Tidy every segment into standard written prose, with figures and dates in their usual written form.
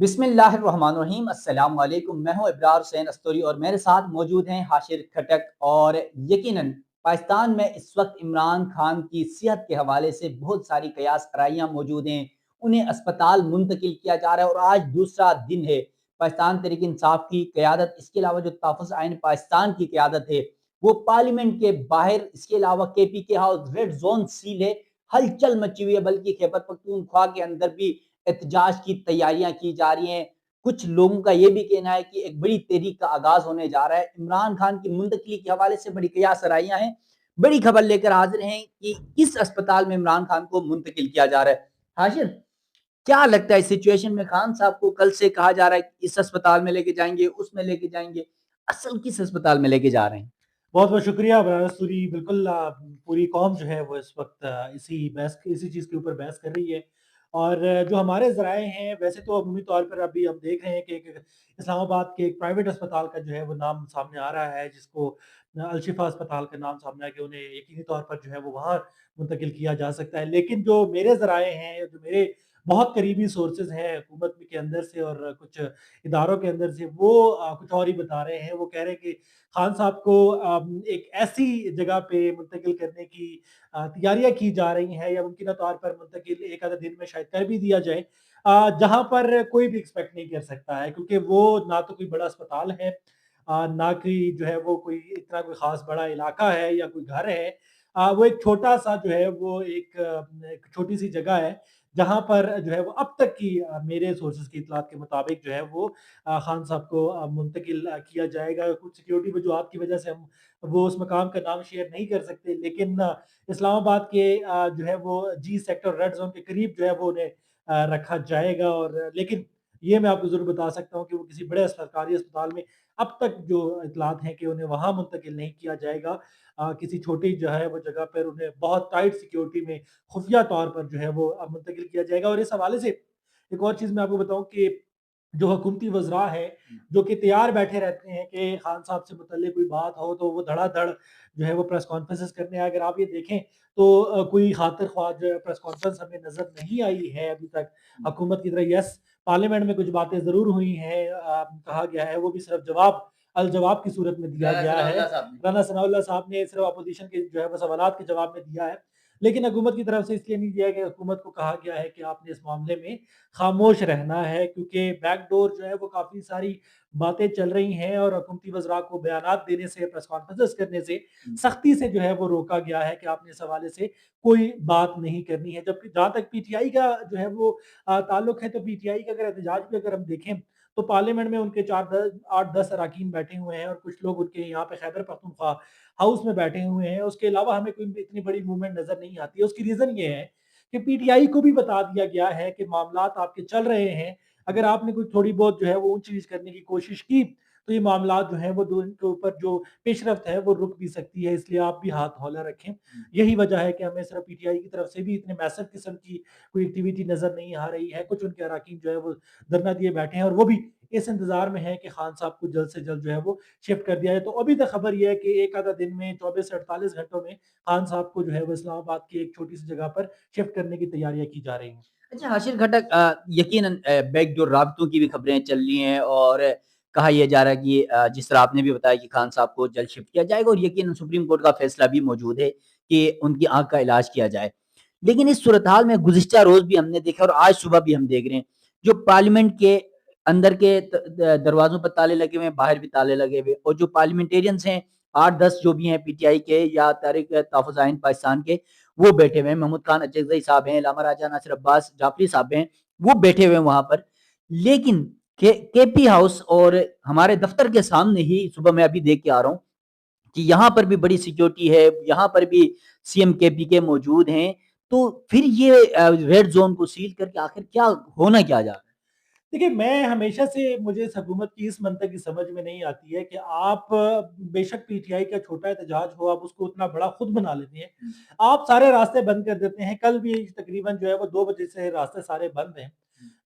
بسم اللہ الرحمن الرحیم۔ السلام علیکم، میں ہوں ابرار حسین استوری اور میرے ساتھ موجود ہیں حاشر کھٹک۔ اور یقیناً پاکستان میں اس وقت عمران خان کی صحت کے حوالے سے بہت ساری قیاس آرائیاں موجود ہیں، انہیں اسپتال منتقل کیا جا رہا ہے اور آج دوسرا دن ہے پاکستان تحریک انصاف کی قیادت، اس کے علاوہ جو تحفظ آئین پاکستان کی قیادت ہے وہ پارلیمنٹ کے باہر، اس کے علاوہ کے پی کے ہاؤس ریڈ زون سیل ہے، ہلچل مچی ہوئی ہے، بلکہ خیبر پختونخوا کے اندر بھی احتجاج کی تیاریاں کی جا رہی ہیں۔ کچھ لوگوں کا یہ بھی کہنا ہے کہ ایک بڑی تحریک کا آغاز ہونے جا رہا ہے۔ عمران خان کی منتقلی کے حوالے سے بڑی قیاس آرائیاں ہیں، بڑی خبر لے کر حاضر ہیں کہ کس اسپتال میں عمران خان کو منتقل کیا جا رہا ہے۔ حاشر، کیا لگتا ہے اس سچویشن میں؟ خان صاحب کو کل سے کہا جا رہا ہے کہ اس اسپتال میں لے کے جائیں گے، اس میں لے کے جائیں گے، اصل کس اسپتال میں لے کے جا رہے ہیں؟ بہت بہت شکریہ براہ سوری۔ بالکل پوری قوم جو ہے وہ اس وقت اسی چیز کے اوپر بحث کر رہی ہے، اور جو ہمارے ذرائع ہیں ویسے تو عمومی طور پر ابھی ہم دیکھ رہے ہیں کہ ایک اسلام آباد کے ایک پرائیویٹ اسپتال کا جو ہے وہ نام سامنے آ رہا ہے، جس کو الشفا اسپتال کا نام سامنے آیا کہ انہیں یقینی طور پر جو ہے وہ وہاں منتقل کیا جا سکتا ہے۔ لیکن جو میرے ذرائع ہیں، جو میرے بہت قریبی سورسز ہیں حکومت کے اندر سے اور کچھ اداروں کے اندر سے، وہ کچھ اور ہی بتا رہے ہیں۔ وہ کہہ رہے ہیں کہ خان صاحب کو ایک ایسی جگہ پہ منتقل کرنے کی تیاریاں کی جا رہی ہیں، یا ممکنہ طور پر منتقل ایک آدھے دن میں شاید کر بھی دیا جائے، جہاں پر کوئی بھی ایکسپیکٹ نہیں کر سکتا ہے، کیونکہ وہ نہ تو کوئی بڑا اسپتال ہے، نہ کوئی جو ہے وہ کوئی اتنا کوئی خاص بڑا علاقہ ہے یا کوئی گھر ہے۔ وہ ایک چھوٹا سا جو ہے وہ ایک چھوٹی سی جگہ ہے، جہاں پر جو ہے وہ اب تک کی میرے سورسز کی اطلاعات کے مطابق جو ہے وہ خان صاحب کو منتقل کیا جائے گا۔ کچھ سیکیورٹی وجوہات کی وجہ سے ہم وہ اس مقام کا نام شیئر نہیں کر سکتے، لیکن اسلام آباد کے جو ہے وہ جی سیکٹر ریڈ زون کے قریب جو ہے وہ انہیں رکھا جائے گا۔ اور لیکن یہ میں آپ کو ضرور بتا سکتا ہوں کہ وہ کسی بڑے سرکاری اسپتال میں اب تک جو اطلاعات ہیں کہ انہیں وہاں منتقل نہیں کیا جائے گا۔ کسی چھوٹی جو ہے وہ جگہ پر انہیں بہت ٹائٹ سیکیورٹی میں خفیہ طور پر جو ہے وہ منتقل کیا جائے گا۔ اور اس حوالے سے ایک اور چیز میں آپ کو بتاؤں کہ جو حکومتی وزراء ہیں، جو کہ تیار بیٹھے رہتے ہیں کہ خان صاحب سے متعلق کوئی بات ہو تو وہ دھڑا دھڑ جو ہے وہ پریس کانفرنسز کرنے ہیں۔ اگر آپ یہ دیکھیں تو کوئی خاطر خواہ جو ہے پریس کانفرنس ہمیں نظر نہیں آئی ہے ابھی تک حکومت کی طرح۔ یس، پارلیمنٹ میں کچھ باتیں ضرور ہوئی ہیں، کہا گیا ہے، وہ بھی صرف الجواب کی صورت میں دیا گیا ہے۔ رانا ثناء اللہ صاحب نے صرف اپوزیشن کے جو ہے وہ سوالات کے جواب میں دیا ہے، لیکن حکومت کی طرف سے اس لیے نہیں دیا کہ حکومت کو کہا گیا ہے کہ آپ نے اس معاملے میں خاموش رہنا ہے، کیونکہ بیک ڈور جو ہے وہ کافی ساری باتیں چل رہی ہیں، اور حکومتی وزراء کو بیانات دینے سے، پریس کانفرنس کرنے سے سختی سے جو ہے وہ روکا گیا ہے کہ آپ نے اس حوالے سے کوئی بات نہیں کرنی ہے۔ جبکہ جہاں تک پی ٹی آئی کا جو ہے وہ تعلق ہے، تو پی ٹی آئی کا اگر احتجاج بھی اگر ہم دیکھیں تو پارلیمنٹ میں ان کے 8-10 اراکین بیٹھے ہوئے ہیں، اور کچھ لوگ ان کے یہاں پہ خیبر پختونخوا ہاؤس میں بیٹھے ہوئے ہیں۔ اس کے علاوہ ہمیں کوئی اتنی بڑی موومنٹ نظر نہیں آتی ہے۔ اس کی ریزن یہ ہے کہ پی ٹی آئی کو بھی بتا دیا گیا ہے کہ معاملات آپ کے چل رہے ہیں، اگر آپ نے کوئی تھوڑی بہت جو ہے وہ اونچ نیچ کرنے کی کوشش کی تو یہ معاملات جو ہیں وہ ان کے اوپر جو پیش رفت ہے وہ رک بھی سکتی ہے، اس لیے آپ بھی ہاتھ ہولے رکھیں۔ یہی وجہ ہے کہ ہمیں صرف پی ٹی آئی کی طرف سے بھی اتنے میسر قسم کی کوئی ایکٹیویٹی نظر نہیں آ رہی ہے۔ کچھ ان کے اراکین جو ہے وہ دھرنا دیے بیٹھے ہیں، اور وہ بھی اس انتظار میں ہے کہ خان صاحب کو جلد سے جلد جو ہے وہ شفٹ کر دیا جائے۔ تو ابھی تک خبر یہ ہے کہ ایک آدھا دن میں 24 سے 48 گھنٹوں میں خان صاحب کو جو ہے وہ اسلام آباد کی ایک چھوٹی سی جگہ پر شفٹ کرنے کی تیاریاں کی جا رہی ہیں۔ اچھا حاشر کھٹک، یقیناً بیک ڈور رابطوں کی بھی خبریں چل رہی ہیں، اور کہا یہ جا رہا ہے کہ جس طرح آپ نے بھی بتایا کہ خان صاحب کو جلد شفٹ کیا جائے گا، اور یقیناً سپریم کورٹ کا فیصلہ بھی موجود ہے کہ ان کی آنکھ کا علاج کیا جائے۔ لیکن اس صورتحال میں گزشتہ روز بھی ہم نے دیکھا اور آج صبح بھی ہم دیکھ رہے ہیں، جو پارلیمنٹ کے اندر کے دروازوں پر تالے لگے ہوئے ہیں، باہر بھی تالے لگے ہوئے، اور جو پارلیمنٹیرینز ہیں 8-10 جو بھی ہیں پی ٹی آئی کے یا تحریک تحفظ آئین پاکستان کے، وہ بیٹھے ہوئے ہیں۔ محمود خان اچکزئی صاحب ہیں، علامہ راجہ ناصر عباس جعفری صاحب ہیں، وہ بیٹھے ہوئے ہیں وہاں پر۔ لیکن کے پی ہاؤس اور ہمارے دفتر کے سامنے ہی صبح میں ابھی دیکھ کے آ رہا ہوں کہ یہاں پر بھی بڑی سیکیورٹی ہے، یہاں پر بھی سی ایم کے پی کے موجود ہیں۔ تو پھر یہ ریڈ زون کو سیل کر کے آخر کیا ہونا کیا جا رہا ہے؟ دیکھیے، میں ہمیشہ سے مجھے اس حکومت کی اس منطق کی سمجھ میں نہیں آتی ہے کہ آپ بے شک پی ٹی آئی کا چھوٹا احتجاج ہو، آپ اس کو اتنا بڑا خود بنا لیتے ہیں، آپ سارے راستے بند کر دیتے ہیں۔ کل بھی تقریباً جو ہے وہ 2 بجے سے راستے سارے بند ہیں۔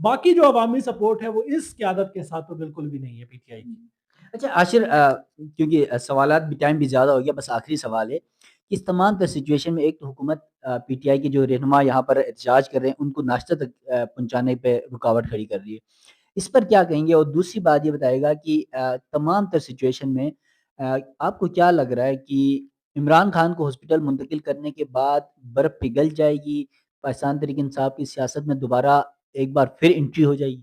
باقی جو عوامی سپورٹ ہے وہ اس قیادت کے ساتھ تو بالکل بھی نہیں ہے پی ٹی آئی کی۔ اچھا عاشر، کیونکہ سوالات بھی ٹائم بھی زیادہ ہو گیا، بس آخری سوال ہے کہ اس تمام تر سچویشن میں ایک تو حکومت پی ٹی آئی کے جو رہنما یہاں پر احتجاج کر رہے ہیں ان کو ناشتہ تک پہنچانے پہ رکاوٹ کھڑی کر رہی ہے، اس پر کیا کہیں گے؟ اور دوسری بات یہ بتائے گا کہ تمام تر سچویشن میں آپ کو کیا لگ رہا ہے کہ عمران خان کو ہاسپٹل منتقل کرنے کے بعد برف پگھل جائے گی، پاکستان تحریک انصاف کی سیاست میں دوبارہ ایک بار پھر انٹری ہو جائے گی؟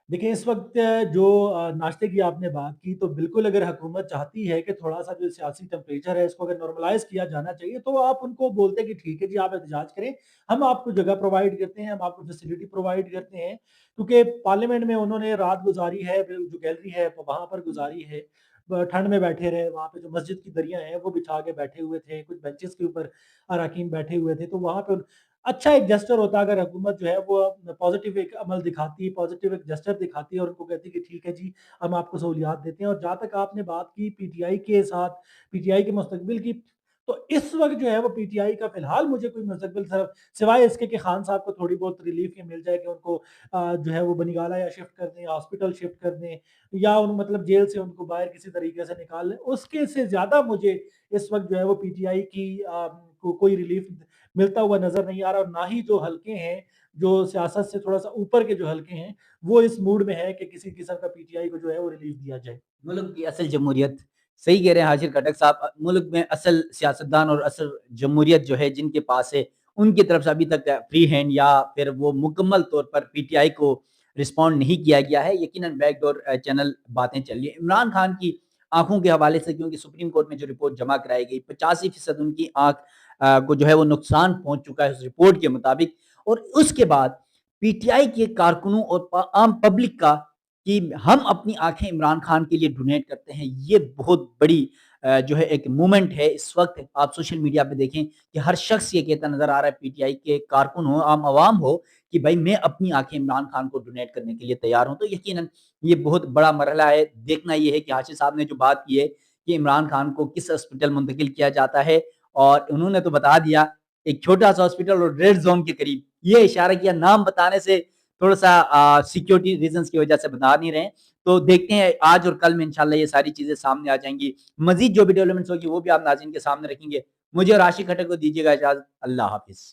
دیکھیں اس وقت جو ناشتے کی آپ نے بات کی تو بالکل اگر حکومت چاہتی ہے کہ تھوڑا سا جو سیاسی ٹیمپریچر ہے اس کو اگر نارملائز کیا جانا چاہیے تو آپ ان کو بولتے ہیں کہ ٹھیک ہے جی آپ احتجاج کریں، ہم آپ کو جگہ پرووائڈ کرتے ہیں، ہم آپ کو فیسلٹی پرووائڈ کرتے ہیں، کیونکہ پارلیمنٹ میں انہوں نے رات گزاری ہے، جو گیلری ہے وہاں پر گزاری ہے، ٹھنڈ میں بیٹھے رہے، وہاں پہ جو مسجد کی دریاں ہیں وہ بچھا کے بیٹھے ہوئے تھے، کچھ بینچز کے اوپر اراکین بیٹھے ہوئے تھے، تو وہاں پہ اچھا ایک جسٹر ہوتا اگر حکومت جو ہے وہ پازیٹیو ایک عمل دکھاتی، پازیٹیو ایک جسٹر دکھاتی ہے اور ان کو کہتی کہ ٹھیک ہے جی ہم آپ کو سہولیات دیتے ہیں۔ اور جہاں تک آپ نے بات کی پی ٹی آئی کے ساتھ، پی ٹی آئی کے مستقبل کی، تو اس وقت جو ہے وہ پی ٹی آئی کا فی الحال مجھے کوئی مستقبل سوائے اس کے کہ خان صاحب کو تھوڑی بہت ریلیف یہ مل جائے کہ ان کو جو ہے وہ بنی گالہ یا شفٹ کر دیں، ہاسپٹل شفٹ کر دیں، یا ان مطلب جیل سے ان کو باہر کسی طریقے سے نکال لیں، اس کے سے زیادہ مجھے اس وقت جو ہے وہ پی ٹی آئی کی کو کوئی ریلیف ملتا ہوا نظر نہیں آ رہا، اور نہ ہی جو حلقے ہیں جو سیاست سے تھوڑا سا اوپر کے جو حلقے ہیں وہ اس موڈ میں ہے کہ کسی قسم کا پی ٹی آئی کو جو ہے وہ ریلیف دیا جائے۔ ملک کی اصل جمہوریت، صحیح کہہ رہے ہیں حاجر کھٹک صاحب، ملک میں اصل سیاستدان اور اصل جمہوریت جو ہے جن کے پاس ہے ان کی طرف سے ابھی تک فری ہینڈ یا پھر وہ مکمل طور پر پی ٹی آئی کو رسپونڈ نہیں کیا گیا ہے، یقیناً بیک ڈور چینل باتیں چل رہی ہیں عمران خان کی آنکھوں کے حوالے سے، کیونکہ سپریم کورٹ میں جو رپورٹ جمع کرائی گئی 85% ان کی آنکھ کو جو ہے وہ نقصان پہنچ چکا ہے اس رپورٹ کے مطابق، اور اس کے بعد پی ٹی آئی کے کارکنوں اور عام پبلک کا کہ ہم اپنی آنکھیں عمران خان کے لیے ڈونیٹ کرتے ہیں، یہ بہت بڑی جو ہے ایک مومنٹ ہے اس وقت۔ آپ سوشل میڈیا پہ دیکھیں کہ ہر شخص یہ کہتا نظر آ رہا ہے، پی ٹی آئی کے کارکن ہو، عام عوام ہو، کہ بھائی میں اپنی آنکھیں عمران خان کو ڈونیٹ کرنے کے لیے تیار ہوں۔ تو یقیناً یہ بہت بڑا مرحلہ ہے، دیکھنا یہ ہے کہ حاشر صاحب نے جو بات کی ہے کہ عمران خان کو کس ہاسپٹل منتقل کیا جاتا ہے، اور انہوں نے تو بتا دیا ایک چھوٹا سا ہاسپٹل اور ریڈ زون کے قریب، یہ اشارہ کیا، نام بتانے سے تھوڑا سا سیکیورٹی ریزنز کی وجہ سے بتا نہیں رہے، تو دیکھتے ہیں آج اور کل میں انشاءاللہ یہ ساری چیزیں سامنے آ جائیں گی، مزید جو بھی ڈیولپمنٹس ہوگی وہ بھی آپ ناظرین کے سامنے رکھیں گے۔ مجھے اور عاشق کھٹک کو دیجیے گا اجازت، اللہ حافظ۔